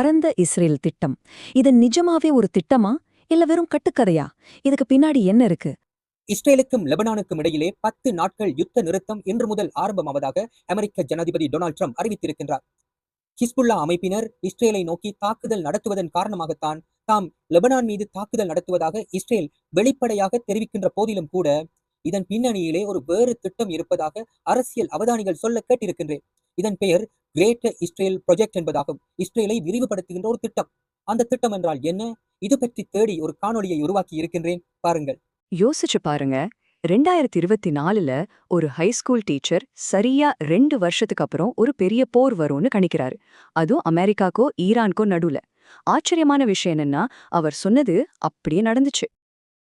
பரந்த இஸ்ரேல் திட்டம். இது நிஜமாவே ஒரு திட்டமா இல்ல வெறும் கட்டுக்கதையா? இதுக்கு பின்னாடி என்ன இருக்கு? இஸ்ரேலுக்கும் லெபனானுக்கும் இடையிலே 10 நாட்கள் யுத்த நிறுத்தம் இன்று முதல் ஆரம்பமாவதாக அமெரிக்க ஜனாதிபதி டொனால்ட் ட்ரம்ப் அறிவித்திருக்கின்றார். ஹிஸ்புல்லா அமைப்பினர் இஸ்ரேலை நோக்கி தாக்குதல் நடத்துவதன் காரணமாகத்தான் தாம் லெபனான் மீது தாக்குதல் நடத்துவதாக இஸ்ரேல் வெளிப்படையாக தெரிவிக்கின்ற போதிலும் கூட இதன் பின்னணியிலே ஒரு வேறு திட்டம் இருப்பதாக அரசியல் அவதானிகள் சொல்ல கேட்டிருக்கின்றேன். இதன் பெயர் கிரேட்டர் இஸ்ரேல் ப்ரொஜெக்ட் என்பதாகும். இஸ்ரேலை விரிவுபடுத்துகின்ற ஒரு திட்டம். அந்த திட்டம் என்றால் என்ன? இது பற்றி தேடி ஒரு காணொளியை உருவாக்கி இருக்கின்றேன், பாருங்கள். யோசிச்சு பாருங்க. 2024ல ஒரு ஹைஸ்கூல் டீச்சர் சரியா 2 வருஷத்துக்கு அப்புறம் ஒரு பெரிய போர் வரும்னு கணிக்கிறாரு. அதுவும் அமெரிக்காக்கோ ஈரான்கோ நடுவுல. ஆச்சரியமான விஷயம் என்னன்னா, அவர் சொன்னது அப்படியே நடந்துச்சு.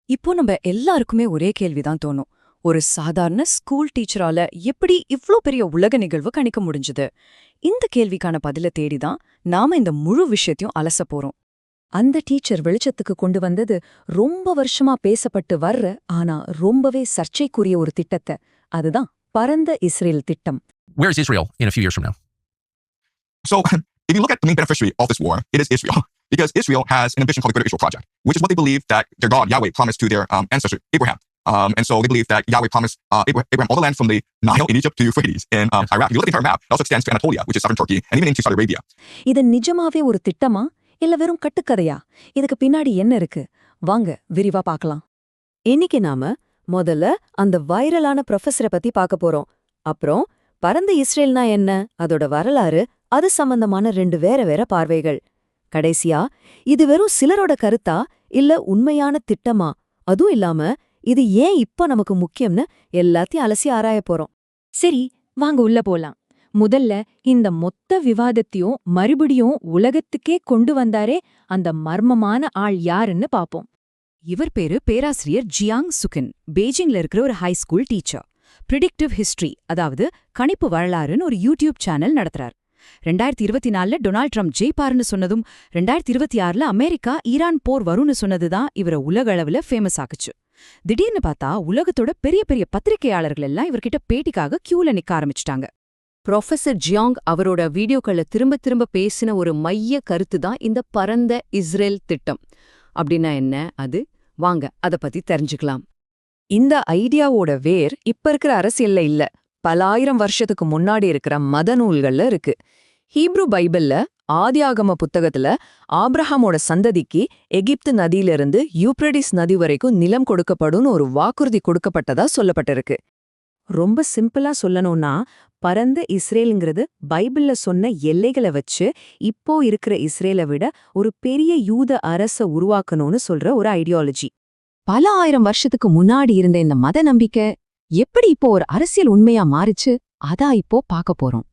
இப்போ நம்ம எல்லாருக்குமே ஒரே கேள்விதான் தோணும். ஒரு சாதாரண ஸ்கூல் டீச்சரால எப்படி இவ்ளோ பெரிய உலக நிகழ்வு கணிக்க முடிஞ்சது? இந்த கேள்விக்கான பதில தேடிதான் நாம இந்த முழு விஷயத்தையும் அலச போறோம். அந்த டீச்சர் வெளிச்சத்துக்கு கொண்டு வந்தது ரொம்ப வருஷமா பேசப்பட்டு வர்ற ஆனா ரொம்பவே சர்ச்சைக்குரிய ஒரு திட்டத்தை. அதுதான் பரந்த இஸ்ரேல் திட்டம். Where is Israel in a few years from now? So, if you look at the main beneficiary of this war, it is Israel. Because Israel has an ambition called the Greater Israel Project, which is what they believe that their God, Yahweh, promised to their ancestor, Abraham. And so they believe that Yahweh promised Abraham all the land from the Nile in Egypt to Euphrates in Iraq. If you look at the entire map, it also extends to Anatolia, which is southern Turkey, and even into Saudi Arabia. இது நிஜமாவே ஒரு திட்டமா இல்ல வெறும் கட்டுக்கதையா? இதுக்கு பின்னாடி என்ன இருக்கு? வாங்க விரிவா பார்க்கலாம். இன்னைக்கு நாம முதல்ல அந்த வைரலான ப்ரொஃபஸரை பத்தி பார்க்க போறோம். அப்புறம் பரந்த இஸ்ரேல்னா என்ன, அதோட வரலாறு, அது சம்பந்தமான 2 வேற வேற பார்வைகள். கடைசியா இது வெறும் சிலரோட கருத்தா இல்ல உண்மையான திட்டமா? அதுவும் இல்லாம இது ஏன் இப்ப நமக்கு முக்கியம்னு எல்லாத்தையும் அலசி ஆராய போறோம். சரி, வாங்க உள்ள போலாம். முதல்ல இந்த மொத்த விவாதத்தையும் மறுபடியும் உலகத்துக்கே கொண்டு வந்தாரே அந்த மர்மமான ஆள் யாருன்னு பாப்போம். இவர் பேரு பேராசிரியர் ஜியாங் சுகின். பெய்ஜிங்ல இருக்கிற ஒரு ஹை ஸ்கூல் டீச்சர். பிரிடிக்டிவ் ஹிஸ்டரி, அதாவது கணிப்பு வரலாறுன்னு ஒரு யூடியூப் சேனல் நடத்துறார். 2024ல டொனால்ட் ட்ரம்ப் ஜெயிப்பாருன்னு சொன்னதும் 2026ல அமெரிக்கா ஈரான் போர் வரும்னு சொன்னதுதான் இவரை உலக அளவுல ஃபேமஸ் ஆக்குச்சு. திடீர்னு பார்த்தா உலகத்தோட பெரிய பெரிய பத்திரிகையாளர்கள் எல்லாம் இவர்கிட்ட பேட்டிக்காக கியூல நிக்க ஆரம்பிச்சிட்டாங்க. ப்ரொஃபசர் ஜியாங் அவரோட வீடியோக்களை திரும்ப திரும்ப பேசின ஒரு மைய கருத்து தான் இந்த பரந்த இஸ்ரேல் திட்டம். அப்படின்னா என்ன அது? வாங்க அத பத்தி தெரிஞ்சுக்கலாம். இந்த ஐடியாவோட வேர் இப்ப இருக்கிற அரசியல்ல இல்ல, பல ஆயிரம் வருஷத்துக்கு முன்னாடி இருக்கிற மத நூல்கள்ல இருக்கு. ஹீப்ரு பைபிள்ல ஆதியாகம புத்தகத்துல ஆப்ரஹாமோட சந்ததிக்கு எகிப்து நதியிலிருந்து யூப்ரடிஸ் நதி வரைக்கும் நிலம் கொடுக்கப்படும்னு ஒரு வாக்குறுதி கொடுக்கப்பட்டதா சொல்லப்பட்டிருக்கு. ரொம்ப சிம்பிளா சொல்லணும்னா, பரந்த இஸ்ரேலுங்கிறது பைபிள்ல சொன்ன எல்லைகளை வச்சு இப்போ இருக்கிற இஸ்ரேலை விட ஒரு பெரிய யூத அரச உருவாக்கணும்னு சொல்ற ஒரு ஐடியாலஜி. பல ஆயிரம் வருஷத்துக்கு முன்னாடி இருந்த இந்த மத நம்பிக்கை எப்படி இப்போ ஒரு அரசியல் உண்மையா மாறிச்சு, அதான் இப்போ பார்க்க போறோம்.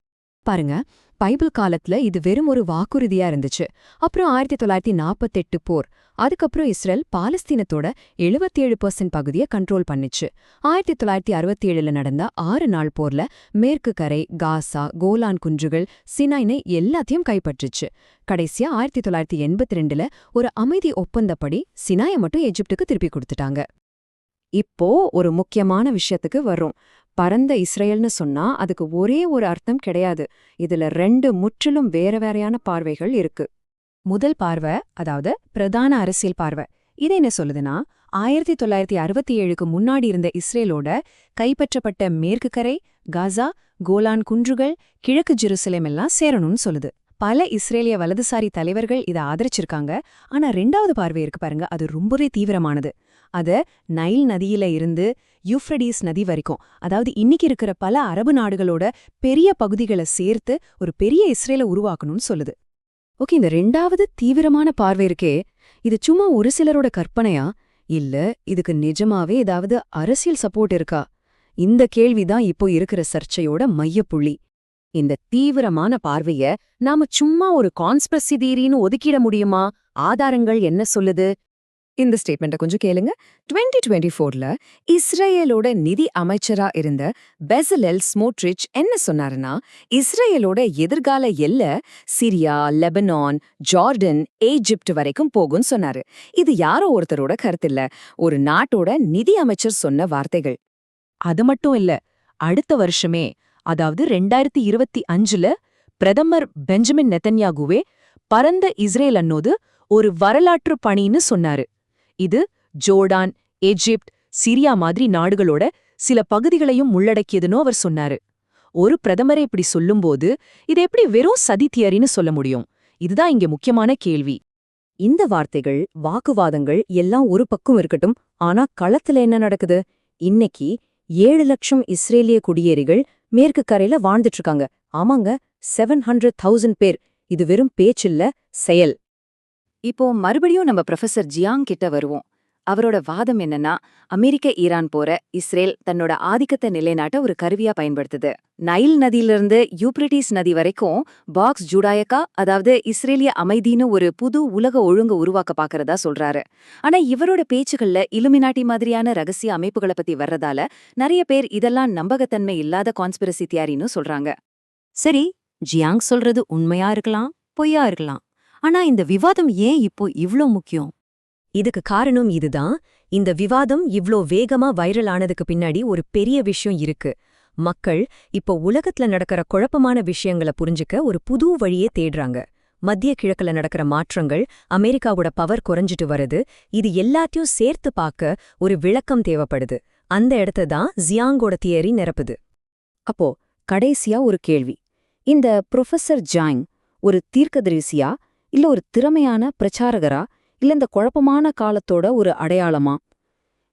பாருங்க, பைபிள் காலத்துல இது வெறும் ஒரு வாக்குறுதியா இருந்துச்சு. அப்புறம் 1948 போர். அதுக்கப்புறம் இஸ்ரேல் பாலஸ்தீனத்தோட 77% பகுதியை கண்ட்ரோல் பண்ணிச்சு. 1967ல நடந்த 6 நாள் போர்ல மேற்கு கரை, காசா, கோலான் குன்றுகள், சினாய்னு எல்லாத்தையும் கைப்பற்றுச்சு. கடைசியா 1982ல ஒரு அமைதி ஒப்பந்தப்படி சினாயை மட்டும் எஜிப்டுக்கு திருப்பி கொடுத்துட்டாங்க. இப்போ ஒரு முக்கியமான விஷயத்துக்கு வரும். பரந்த இஸ்ரேல்னு சொன்னா அதுக்கு ஒரே ஒரு அர்த்தம் கிடையாது. இதுல 2 முற்றிலும் வேற வேறையான பார்வைகள் இருக்கு. முதல் பார்வை, அதாவது பிரதான அரசியல் பார்வை, இது என்ன சொல்லுதுன்னா, 1967க்கு முன்னாடி இருந்த இஸ்ரேலோட கைப்பற்றப்பட்ட மேற்கு கரை, காசா, கோலான் குன்றுகள், கிழக்கு ஜெருசலேம் எல்லாம் சேரணும்னு சொல்லுது. பல இஸ்ரேலிய வலதுசாரி தலைவர்கள் இதை ஆதரிச்சிருக்காங்க. ஆனா 2வது பார்வை இருக்கு பாருங்க, அது ரொம்பவே தீவிரமானது. அத நைல் நதியில இருந்து யூப்ரடிஸ் நதி வரைக்கும், அதாவது இன்னைக்கு இருக்கிற பல அரபு நாடுகளோட பெரிய பகுதிகளை சேர்த்து ஒரு பெரிய இஸ்ரேலை உருவாக்கணும்னு சொல்லுது. ஓகே, இந்த 2வது தீவிரமான பார்வை இருக்கே, இது சும்மா ஒரு சிலரோட கற்பனையா இல்ல இதுக்கு நிஜமாவே ஏதாவது அரசியல் சப்போர்ட் இருக்கா? இந்த கேள்விதான் இப்போ இருக்கிற சர்ச்சையோட மையப்புள்ளி. இந்த தீவிரமான பார்வைய நாம சும்மா ஒரு கான்ஸ்பிரசி தியரின்னு ஒதுக்கிட முடியுமா? ஆதாரங்கள் என்ன சொல்லுது? இந்த ஸ்டேட்மெண்ட்டை கொஞ்சம் கேளுங்க. 2024ல இஸ்ரேலோட நிதி அமைச்சரா இருந்த பெசலெல் ஸ்மோட்ரிச் என்ன சொன்னாருன்னா, இஸ்ரேலோட எதிர்கால எல்லை சிரியா, லெபனான், ஜார்டன், ஈஜிப்ட் வரைக்கும் போகும்னு சொன்னாரு. இது யாரோ ஒருத்தரோட கருத்தில்ல, ஒரு நாட்டோட நிதி அமைச்சர் சொன்ன வார்த்தைகள். அது மட்டும் இல்ல, அடுத்த வருஷமே, அதாவது 2025ல பிரதமர் பெஞ்சமின் நெதன்யாகுவே பரந்த இஸ்ரேல் அன்னோது ஒரு வரலாற்று பணின்னு சொன்னாரு. இது ஜோர்டான், எஜிப்ட், சிரியா மாதிரி நாடுகளோட சில பகுதிகளையும் உள்ளடக்கியதுன்னு அவர் சொன்னாரு. ஒரு பிரதமரே இப்படி சொல்லும்போது இது எப்படி வெறும் சதி தியரின்னு சொல்ல முடியும்? இதுதான் இங்க முக்கியமான கேள்வி. இந்த வார்த்தைகள், வாக்குவாதங்கள் எல்லாம் ஒரு பக்கம் இருக்கட்டும், ஆனா களத்துல என்ன நடக்குது? இன்னைக்கு 7 லட்சம் இஸ்ரேலிய குடியேறிகள் மேற்கு கரையில வாழ்ந்துட்டு இருக்காங்க. ஆமாங்க, 700,000 பேர். இது வெறும் பேச்சில்ல, செயல். இப்போ மறுபடியும் நம்ம ப்ரொஃபசர் ஜியாங் கிட்ட வருவோம். அவரோட வாதம் என்னன்னா, அமெரிக்க ஈரான் போற இஸ்ரேல் தன்னோட ஆதிக்கத்தை நிலைநாட்ட ஒரு கருவியா பயன்படுத்துது. நைல் நதியிலிருந்து யூப்ரட்டிஸ் நதி வரைக்கும் பாக்ஸ் ஜூடாயக்கா, அதாவது இஸ்ரேலிய அமைதின்னு ஒரு புது உலக ஒழுங்கு உருவாக்க பாக்குறதா சொல்றாரு. ஆனா இவரோட பேச்சுகள்ல இலுமினாட்டி மாதிரியான ரகசிய அமைப்புகளை பத்தி வர்றதால நிறைய பேர் இதெல்லாம் நம்பகத்தன்மை இல்லாத கான்ஸ்பிரசி தியாரின்னு சொல்றாங்க. சரி, ஜியாங் சொல்றது உண்மையா இருக்கலாம், பொய்யா இருக்கலாம். ஆனா இந்த விவாதம் ஏன் இப்போ இவ்ளோ முக்கியம்? இதுக்கு காரணம் இதுதான். இந்த விவாதம் இவ்ளோ வேகமா வைரல் ஆனதுக்கு பின்னாடி ஒரு பெரிய விஷயம் இருக்கு. மக்கள் இப்போ உலகத்துல நடக்கிற குழப்பமான விஷயங்களை புரிஞ்சுக்க ஒரு புது வழியே தேடுறாங்க. மத்திய கிழக்குல நடக்கிற மாற்றங்கள், அமெரிக்காவோட பவர் குறைஞ்சிட்டு வருது, இது எல்லாத்தையும் சேர்த்து பார்க்க ஒரு விளக்கம் தேவைப்படுது. அந்த இடத்த தான் ஜியாங்கோட தியரி நிரப்புது. அப்போ கடைசியா ஒரு கேள்வி. இந்த ப்ரொஃபசர் ஜாங் ஒரு தீர்க்கதரிசியா, இல்ல ஒரு திறமையான பிரச்சாரகரா, இல்ல இந்த குழப்பமான காலத்தோட ஒரு அடையாளமா?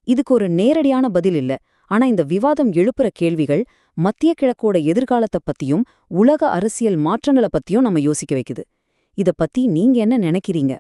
இதுக்கு ஒரு நேரடியான பதில் இல்ல. ஆனா இந்த விவாதம் எழுப்புற கேள்விகள் மத்திய கிழக்கோட எதிர்காலத்தை பத்தியும் உலக அரசியல் மாற்றங்களை பத்தியும் நம்ம யோசிக்க வைக்குது. இத பத்தி நீங்க என்ன நினைக்கிறீங்க?